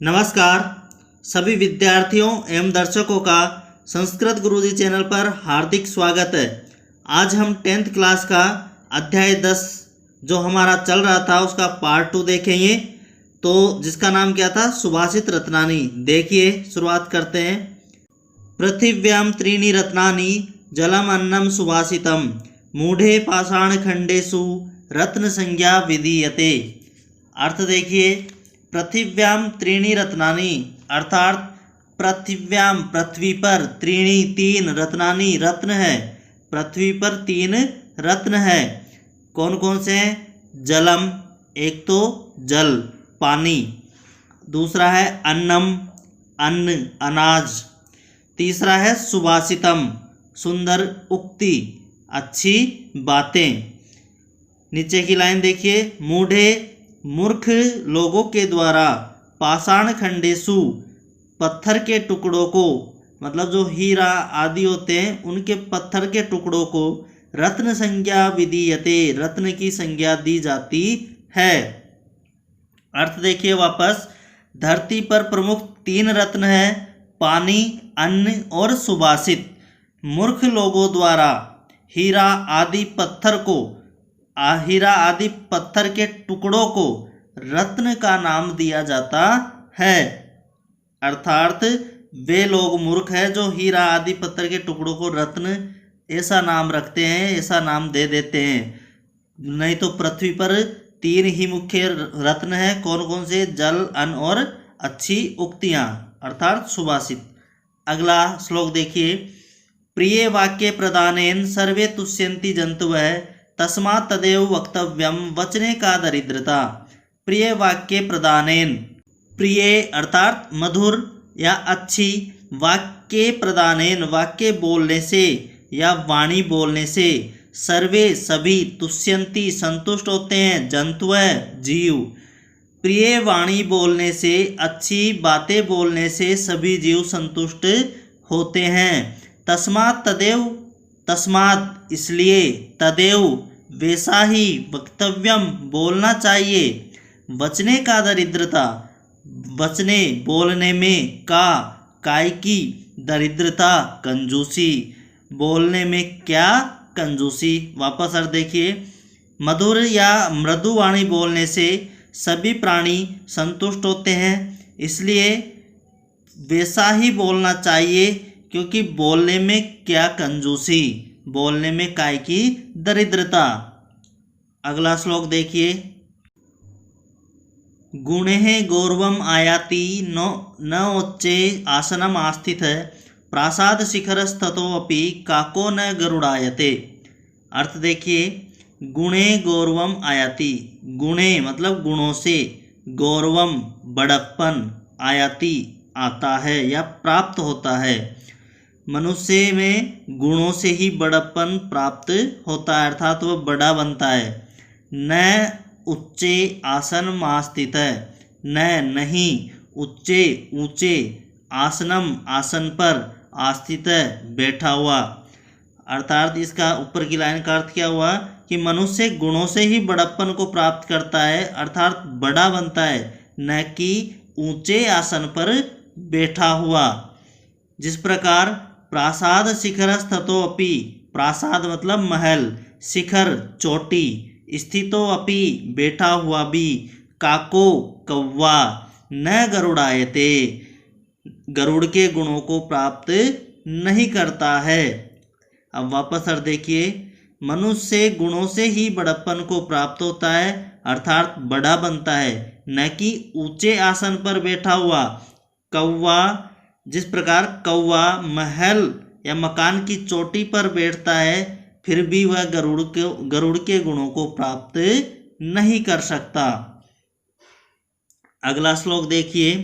नमस्कार सभी विद्यार्थियों एवं दर्शकों का संस्कृत गुरुजी चैनल पर हार्दिक स्वागत है। आज हम 10th क्लास का अध्याय 10 जो हमारा चल रहा था उसका पार्ट 2 देखेंगे। तो जिसका नाम क्या था, सुभाषित रत्नानि। देखिए शुरुआत करते हैं। पृथिव्याम त्रीणि रत्नानि जलम अन्नम सुभाषितम मूढ़े पाषाण खंडेषु रत्न संज्ञा विधीयते। अर्थ देखिए, पृथिव्याम त्रीणि रत्नानि अर्थात पृथिव्याम पृथ्वी पर त्रीणि तीन रत्नानि रत्न है। पृथ्वी पर तीन रत्न है। कौन कौन से हैं? जलम, एक तो जल पानी, दूसरा है अन्नम अन्न अनाज, तीसरा है सुभाषितम सुंदर उक्ति अच्छी बातें। नीचे की लाइन देखिए, मूढ़े मूर्ख लोगों के द्वारा पाषाण खंडेषु पत्थर के टुकड़ों को, मतलब जो हीरा आदि होते हैं उनके पत्थर के टुकड़ों को रत्न संज्ञा विधीयते रत्न की संज्ञा दी जाती है। अर्थ देखिए वापस, धरती पर प्रमुख तीन रत्न है, पानी, अन्न और सुभाषित। मूर्ख लोगों द्वारा हीरा आदि पत्थर के टुकड़ों को रत्न का नाम दिया जाता है। अर्थात वे लोग मूर्ख हैं जो हीरा आदि पत्थर के टुकड़ों को रत्न ऐसा नाम रखते हैं, ऐसा नाम दे देते हैं। नहीं तो पृथ्वी पर तीन ही मुख्य रत्न हैं। कौन कौन से? जल, अन्न और अच्छी उक्तियां अर्थात सुभाषित। अगला श्लोक देखिए, प्रिय वाक्य प्रदानेन सर्वे तुष्यन्ति जन्तवः तस्मात् तदेव वक्तव्यम वचने का दरिद्रता। प्रिय वाक्य प्रदानेन, प्रिय अर्थात मधुर या अच्छी, वाक्य प्रदानेन वाक्य बोलने से या वाणी बोलने से, सर्वे सभी, तुष्यन्ति संतुष्ट होते हैं, जन्तवः जीव। प्रिय वाणी बोलने से, अच्छी बातें बोलने से सभी जीव संतुष्ट होते हैं। तस्मात् तदेव, तस्मात् इसलिए, तदेव वैसा ही, वक्तव्यम बोलना चाहिए, वचने का दरिद्रता वचने बोलने में, का काय की, दरिद्रता कंजूसी, बोलने में क्या कंजूसी। वापस अर्थ देखिए, मधुर या मृदु वाणी बोलने से सभी प्राणी संतुष्ट होते हैं, इसलिए वैसा ही बोलना चाहिए, क्योंकि बोलने में क्या कंजूसी, बोलने में काय की दरिद्रता। अगला श्लोक देखिए, गुणेः गौरवम आयाति न उच्चे आसनम आस्थित प्रासाद शिखरस्ततोऽपि काको न गरुड़ायते। अर्थ देखिए, गुणे गौरवम आयाति, गुणे मतलब गुणों से, गौरवम बड़प्पन, आयाति आता है या प्राप्त होता है। मनुष्य में गुणों से ही बड़प्पन प्राप्त होता है, अर्थात वह बड़ा बनता है। न उच्चे आसन मास्थित है, न नहीं, उच्चे ऊंचे, आसनम आसन पर, आस्थित बैठा हुआ। अर्थात इसका ऊपर की लाइन का अर्थ क्या हुआ कि मनुष्य गुणों से ही बड़प्पन को प्राप्त करता है, अर्थात बड़ा बनता है, न कि ऊंचे आसन पर बैठा हुआ। जिस प्रकार प्रासाद शिखरस्थतो अपि, प्रासाद मतलब महल, शिखर चोटी, स्थितो अपि बैठा हुआ भी, काको कौवा, न गरुड़ायते गरुड़ के गुणों को प्राप्त नहीं करता है। अब वापस अर्थ देखिए, मनुष्य गुणों से ही बड़प्पन को प्राप्त होता है, अर्थात बड़ा बनता है, न कि ऊंचे आसन पर बैठा हुआ। कौवा, जिस प्रकार कौवा महल या मकान की चोटी पर बैठता है, फिर भी वह गरुड़ के गुणों को प्राप्त नहीं कर सकता। अगला श्लोक देखिए,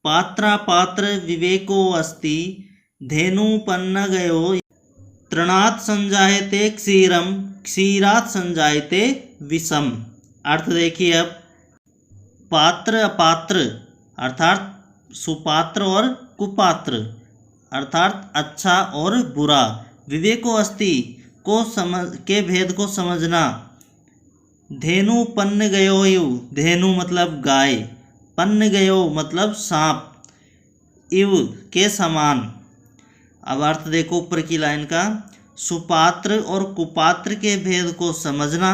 पात्रापात्र विवेको अस्ति धेनुपन्नगयो तृणात् संजायते क्षीरम क्षीरात् संजायते विषम। अर्थ देखिए, अब पात्र अपात्र अर्थात सुपात्र और कुपात्र अर्थात अच्छा और बुरा, विवेको अस्ति के भेद को समझना, धेनु पन्न गयो, धेनु मतलब गाय, पन्न गयो मतलब सांप, इव के समान। अब अर्थ देखो ऊपर की लाइन का, सुपात्र और कुपात्र के भेद को समझना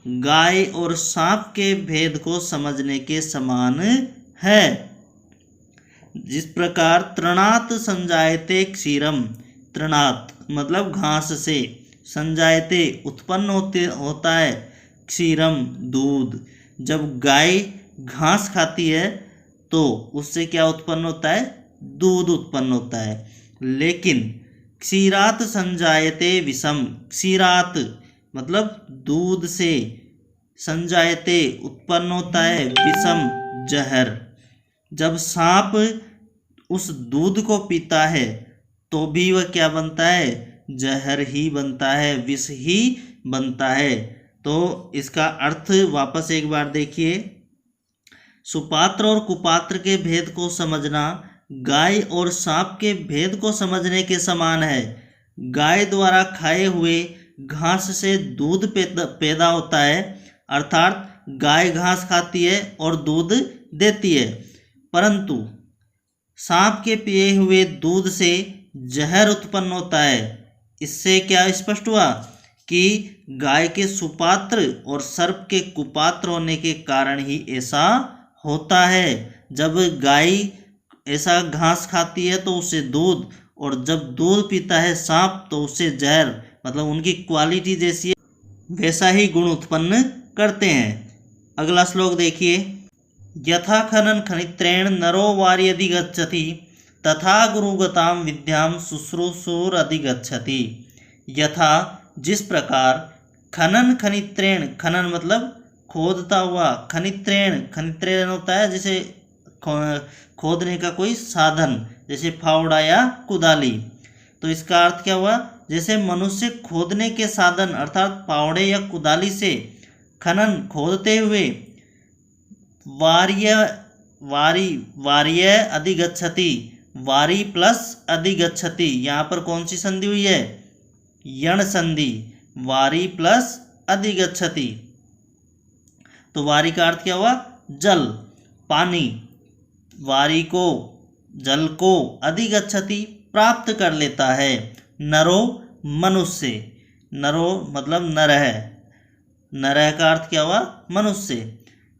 गाय और सांप के भेद को समझने के समान है। जिस प्रकार तृणात संजायते क्षीरम, तृणात मतलब घास से, संजायते उत्पन्न होता है, क्षीरम दूध। जब गाय घास खाती है तो उससे क्या उत्पन्न होता है, दूध उत्पन्न होता है। लेकिन क्षीरात संजायते विषम, क्षीरात मतलब दूध से, संजायते उत्पन्न होता है विषम जहर। जब सांप उस दूध को पीता है तो भी वह क्या बनता है, जहर ही बनता है, विष ही बनता है। तो इसका अर्थ वापस एक बार देखिए, सुपात्र और कुपात्र के भेद को समझना गाय और सांप के भेद को समझने के समान है। गाय द्वारा खाए हुए घास से दूध पैदा होता है, अर्थात गाय घास खाती है और दूध देती है, परंतु सांप के पिए हुए दूध से जहर उत्पन्न होता है। इससे क्या स्पष्ट हुआ कि गाय के सुपात्र और सर्प के कुपात्र होने के कारण ही ऐसा होता है। जब गाय ऐसा घास खाती है तो उससे दूध, और जब दूध पीता है सांप तो उससे जहर, मतलब उनकी क्वालिटी जैसी है वैसा ही गुण उत्पन्न करते हैं। अगला श्लोक देखिए, यथा खनन खनित्रेण नरो वार्यधिगच्छति तथा गुरुगताम विद्याम शुश्रूषुर अधिगच्छति। यथा जिस प्रकार, खनन खनित्रेण, खनन मतलब खोदता हुआ, खनित्रेण, खनित्रेण होता है जैसे खोदने का कोई साधन, जैसे फावड़ा या कुदाली। तो इसका अर्थ क्या हुआ, जैसे मनुष्य खोदने के साधन अर्थात फावड़े या कुदाली से खनन खोदते हुए वार्य अधिगच्छति, वारी प्लस अधिगच्छति, यहाँ पर कौन सी संधि हुई है, यण संधि, वारी प्लस अधिगच्छति। तो वारी का अर्थ क्या हुआ, जल, पानी, वारी को, जल को, अधिगच्छति प्राप्त कर लेता है। नरो मनुष्य, नरो मतलब नर है, नरह का अर्थ क्या हुआ, मनुष्य।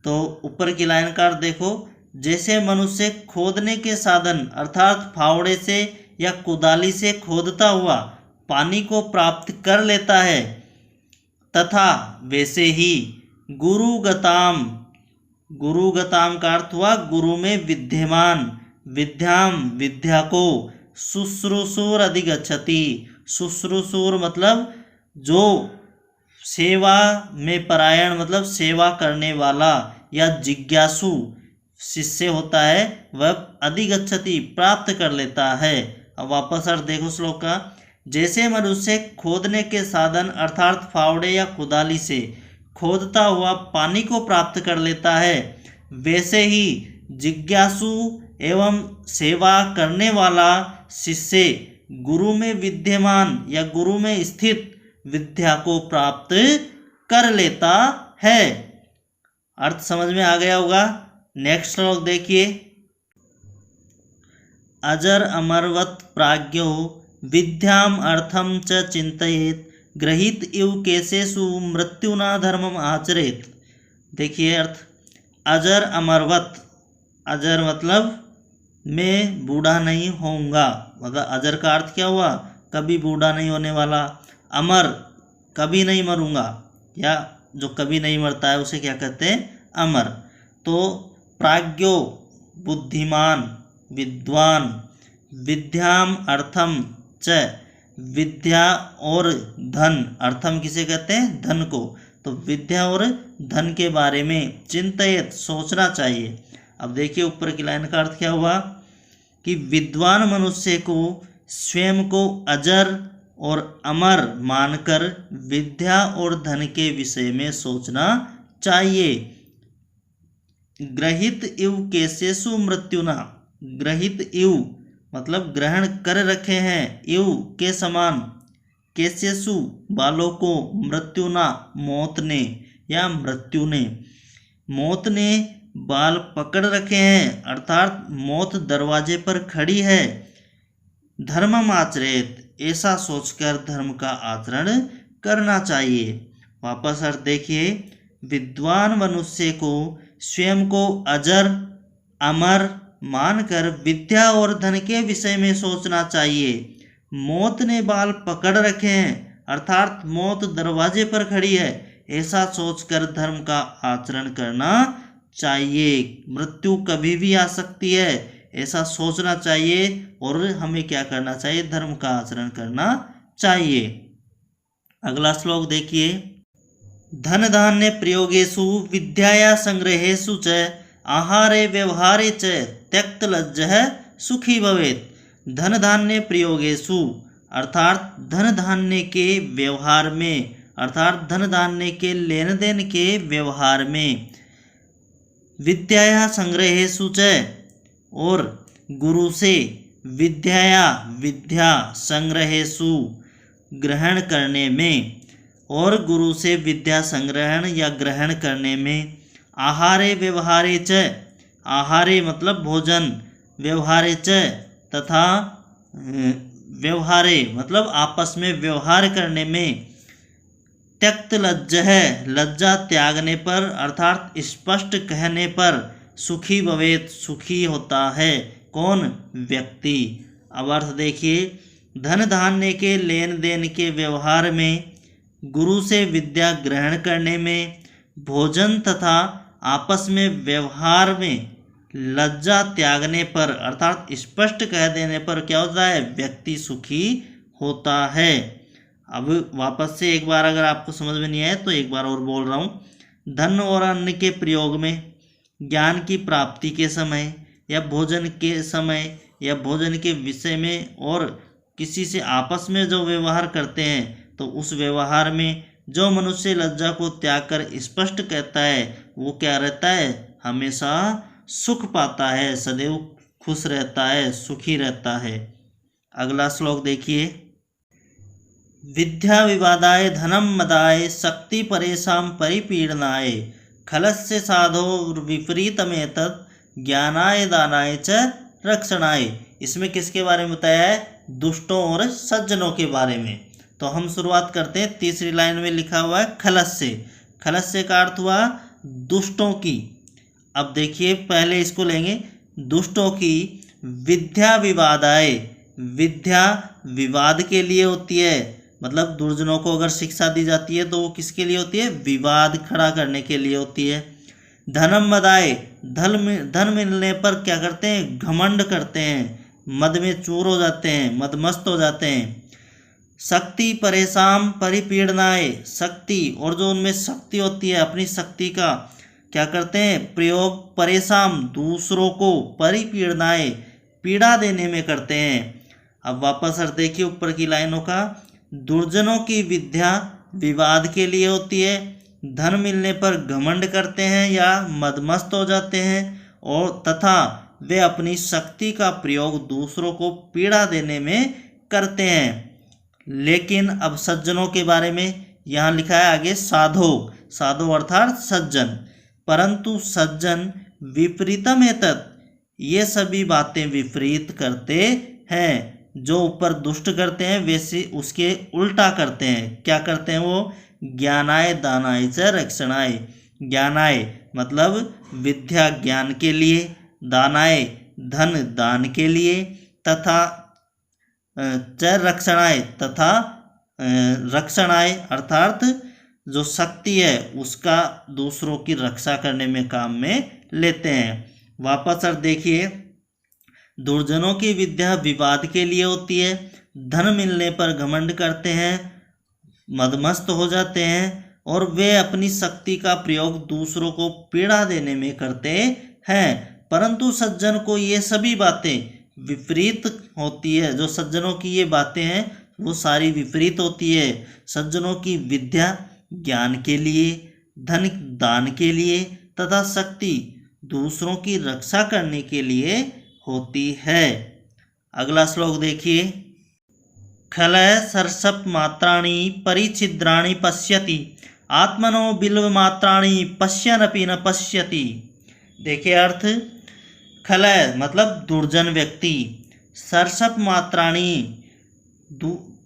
तो ऊपर की लाइन का अर्थ देखो, जैसे मनुष्य खोदने के साधन अर्थात फावड़े से या कुदाली से खोदता हुआ पानी को प्राप्त कर लेता है, तथा वैसे ही गुरुगताम, गुरुगताम का अर्थ हुआ गुरु में विद्यमान, विद्याम विद्या को, शुश्रूषुर अधिगच्छति, शुश्रूषुर मतलब जो सेवा में परायण मतलब सेवा करने वाला या जिज्ञासु शिष्य होता है वह अधिगच्छति प्राप्त कर लेता है। अब वापस अर्थ देखो श्लोक का, जैसे मनुष्य खोदने के साधन अर्थात फावड़े या कुदाली से खोदता हुआ पानी को प्राप्त कर लेता है, वैसे ही जिज्ञासु एवं सेवा करने वाला शिष्य गुरु में विद्यमान या गुरु में स्थित विद्या को प्राप्त कर लेता है। अर्थ समझ में आ गया होगा। नेक्स्ट श्लोक देखिए, अजर अमरवत प्राज्ञो विद्याम अर्थम च चिंतयेत ग्रहित इव केसेषु मृत्युना धर्मम आचरेत। देखिए अर्थ, अजर अमरवत, अजर मतलब मैं बूढ़ा नहीं होऊंगा, मतलब अजर का अर्थ क्या हुआ, कभी बूढ़ा नहीं होने वाला, अमर कभी नहीं मरूंगा, या जो कभी नहीं मरता है उसे क्या कहते हैं, अमर। तो प्राज्ञो बुद्धिमान, विद्वान, विद्याम अर्थम च विद्या और धन, अर्थम किसे कहते हैं, धन को, तो विद्या और धन के बारे में चिंतित सोचना चाहिए। अब देखिए ऊपर की लाइन का अर्थ क्या हुआ कि विद्वान मनुष्य को स्वयं को अजर और अमर मानकर विद्या और धन के विषय में सोचना चाहिए। ग्रहित इव केसेषु मृत्युना, ग्रहित इव मतलब ग्रहण कर रखे हैं, इव के समान, केसेषु बालों को, मृत्युना मौत ने या मृत्यु ने, मौत ने बाल पकड़ रखे हैं, अर्थात मौत दरवाजे पर खड़ी है। धर्मम आचरेत, ऐसा सोचकर धर्म का आचरण करना चाहिए। वापस अर्थ देखिए, विद्वान मनुष्य को स्वयं को अजर अमर मानकर विद्या और धन के विषय में सोचना चाहिए। मौत ने बाल पकड़ रखे हैं, अर्थात मौत दरवाजे पर खड़ी है, ऐसा सोचकर धर्म का आचरण करना चाहिए। मृत्यु कभी भी आ सकती है, ऐसा सोचना चाहिए और हमें क्या करना चाहिए, धर्म का आचरण करना चाहिए। अगला श्लोक देखिए, धन धान्य प्रयोगेषु विद्याया संग्रहेषु च आहारे व्यवहारे च त्यक्त लज्जः सुखी भवेत्। धन धान्य प्रयोगेषु, अर्थात धन धान्य के व्यवहार में, अर्थात धन धान्य के लेन देन के व्यवहार में, विद्याया संग्रहेषु च, और गुरु से, विद्याया विद्या, संग्रहेषु ग्रहण करने में, और गुरु से विद्या संग्रहण या ग्रहण करने में, आहारे व्यवहारे च, आहारे मतलब भोजन, व्यवहारे च तथा व्यवहारे मतलब आपस में व्यवहार करने में, त्यक्त लज्ज है, लज्जा त्यागने पर, अर्थात स्पष्ट कहने पर, सुखी भवेत, सुखी होता है। कौन? व्यक्ति। अब अर्थ देखिए, धन धान्य के लेन देन के व्यवहार में, गुरु से विद्या ग्रहण करने में, भोजन तथा आपस में व्यवहार में लज्जा त्यागने पर, अर्थात स्पष्ट कह देने पर क्या होता है, व्यक्ति सुखी होता है। अब वापस से एक बार अगर आपको समझ में नहीं आए तो एक बार और बोल रहा हूँ। धन और अन्न के प्रयोग में, ज्ञान की प्राप्ति के समय या भोजन के समय या भोजन के विषय में, और किसी से आपस में जो व्यवहार करते हैं तो उस व्यवहार में जो मनुष्य लज्जा को त्याग कर स्पष्ट कहता है वो क्या रहता है, हमेशा सुख पाता है, सदैव खुश रहता है, सुखी रहता है। अगला श्लोक देखिए, विद्या विवादाय धनम मदाय शक्ति परेशान परिपीडनाय खलस्य साधो विपरीतमेतत् ज्ञानाय दानाय च रक्षणाय। इसमें किसके बारे में बताया है, दुष्टों और सज्जनों के बारे में। तो हम शुरुआत करते हैं, तीसरी लाइन में लिखा हुआ है खलस्य। खलस्य का अर्थ हुआ दुष्टों की। अब देखिए पहले इसको लेंगे, दुष्टों की विद्या विवादाय, विद्या विवाद के लिए होती है, मतलब दुर्जनों को अगर शिक्षा दी जाती है तो वो किसके लिए होती है, विवाद खड़ा करने के लिए होती है। धनम मदाय, धन मिलने पर क्या करते हैं, घमंड करते हैं, मद में चूर हो जाते हैं, मदमस्त हो जाते हैं। शक्ति परेशान परिपीडनाय, शक्ति और जो उनमें शक्ति होती है अपनी शक्ति का क्या करते हैं, प्रयोग परेशान दूसरों को, परिपीडनाय पीड़ा देने में करते हैं। अब वापस अर्थ देखिए ऊपर की लाइनों का, दुर्जनों की विद्या विवाद के लिए होती है, धन मिलने पर घमंड करते हैं या मदमस्त हो जाते हैं, और तथा वे अपनी शक्ति का प्रयोग दूसरों को पीड़ा देने में करते हैं। लेकिन अब सज्जनों के बारे में यहाँ लिखा है आगे, साधो, साधो अर्थात सज्जन, परंतु सज्जन विपरीतम एतत्, ये सभी बातें विपरीत करते हैं। जो ऊपर दुष्ट करते हैं वैसे उसके उल्टा करते हैं। क्या करते हैं वो, ज्ञानाय दानाय च रक्षणाय। ज्ञानाय मतलब विद्या ज्ञान के लिए, दानाय धन दान के लिए, तथा च रक्षणाय तथा रक्षणाय अर्थात जो शक्ति है उसका दूसरों की रक्षा करने में काम में लेते हैं। वापस अर्थ देखिए, दुर्जनों की विद्या विवाद के लिए होती है, धन मिलने पर घमंड करते हैं, मदमस्त हो जाते हैं, और वे अपनी शक्ति का प्रयोग दूसरों को पीड़ा देने में करते हैं। परंतु सज्जन को ये सभी बातें विपरीत होती है। जो सज्जनों की ये बातें हैं वो सारी विपरीत होती है। सज्जनों की विद्या ज्ञान के लिए, धन दान के लिए तथा शक्ति दूसरों की रक्षा करने के लिए होती है। अगला श्लोक देखिए, खलय सरसप मात्राणि परिच्छिद्राणि पश्यति आत्मनो बिल्व मात्राणि पश्यनपि न पश्यति। देखिए अर्थ, खलय मतलब दुर्जन व्यक्ति, सरसप मात्राणी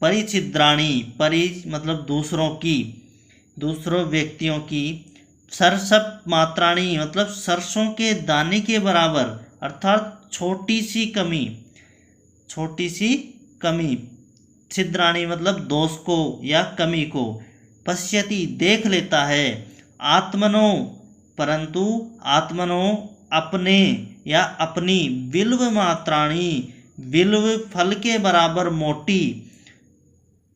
परिछिद्राणी, परि मतलब दूसरों की, दूसरों व्यक्तियों की, सरसप मात्राणी मतलब सरसों के दाने के बराबर, अर्थात छोटी सी कमी, छोटी सी कमी, छिद्राणी मतलब दोष को या कमी को, पश्यति देख लेता है, आत्मनो परंतु, आत्मनो अपने या अपनी, बिल्व मात्राणी बिल्व फल के बराबर मोटी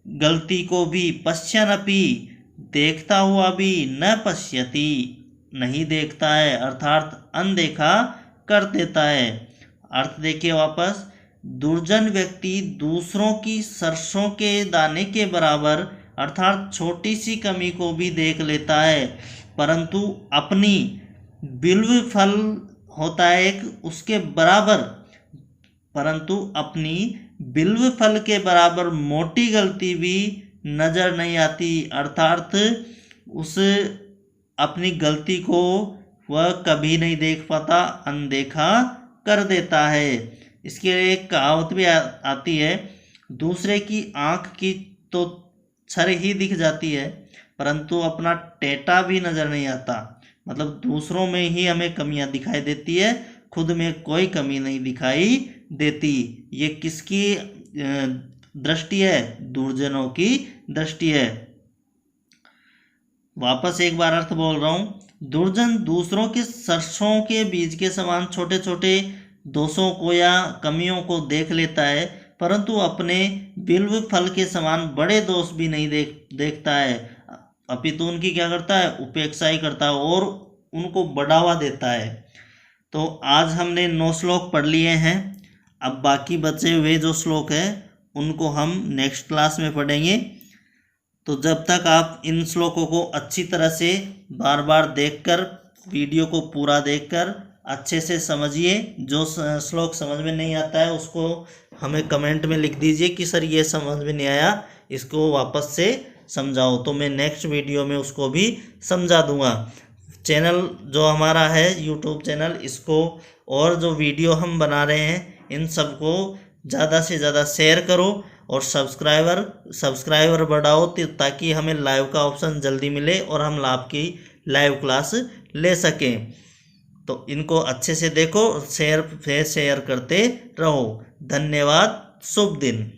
गलती को भी, पश्यनपि देखता हुआ भी, न पश्यति नहीं देखता है, अर्थात अनदेखा कर देता है। अर्थ देखिए वापस, दुर्जन व्यक्ति दूसरों की सरसों के दाने के बराबर अर्थात छोटी सी कमी को भी देख लेता है, परंतु अपनी, बिल्व फल होता है एक, उसके बराबर, परंतु अपनी बिल्व फल के बराबर मोटी गलती भी नजर नहीं आती, अर्थात उस अपनी गलती को वह कभी नहीं देख पाता, अनदेखा कर देता है। इसके लिए एक कहावत भी आती है, दूसरे की आँख की तो छर ही दिख जाती है, परंतु अपना टेटा भी नज़र नहीं आता। मतलब दूसरों में ही हमें कमियां दिखाई देती है, खुद में कोई कमी नहीं दिखाई देती। ये किसकी दृष्टि है? दुर्जनों की दृष्टि है। वापस एक बार अर्थ बोल रहा हूँ, दुर्जन दूसरों के सरसों के बीज के समान छोटे छोटे दोषों को या कमियों को देख लेता है, परंतु अपने बिल्व फल के समान बड़े दोष भी नहीं देखता है, अपितु उनकी क्या करता है? उपेक्षा ही करता है और उनको बढ़ावा देता है। तो आज हमने 9 श्लोक पढ़ लिए हैं। अब बाकी बचे हुए जो श्लोक हैं उनको हम नेक्स्ट क्लास में पढ़ेंगे। तो जब तक आप इन श्लोकों को अच्छी तरह से बार बार देखकर, वीडियो को पूरा देखकर अच्छे से समझिए। जो श्लोक समझ में नहीं आता है उसको हमें कमेंट में लिख दीजिए कि सर ये समझ में नहीं आया, इसको वापस से समझाओ, तो मैं नेक्स्ट वीडियो में उसको भी समझा दूंगा। चैनल जो हमारा है यूट्यूब चैनल, इसको और जो वीडियो हम बना रहे हैं इन सबको ज़्यादा से ज़्यादा शेयर करो और सब्सक्राइबर बढ़ाओ, ताकि हमें लाइव का ऑप्शन जल्दी मिले और हम आपकी लाइव क्लास ले सकें। तो इनको अच्छे से देखो, शेयर करते रहो। धन्यवाद, शुभ दिन।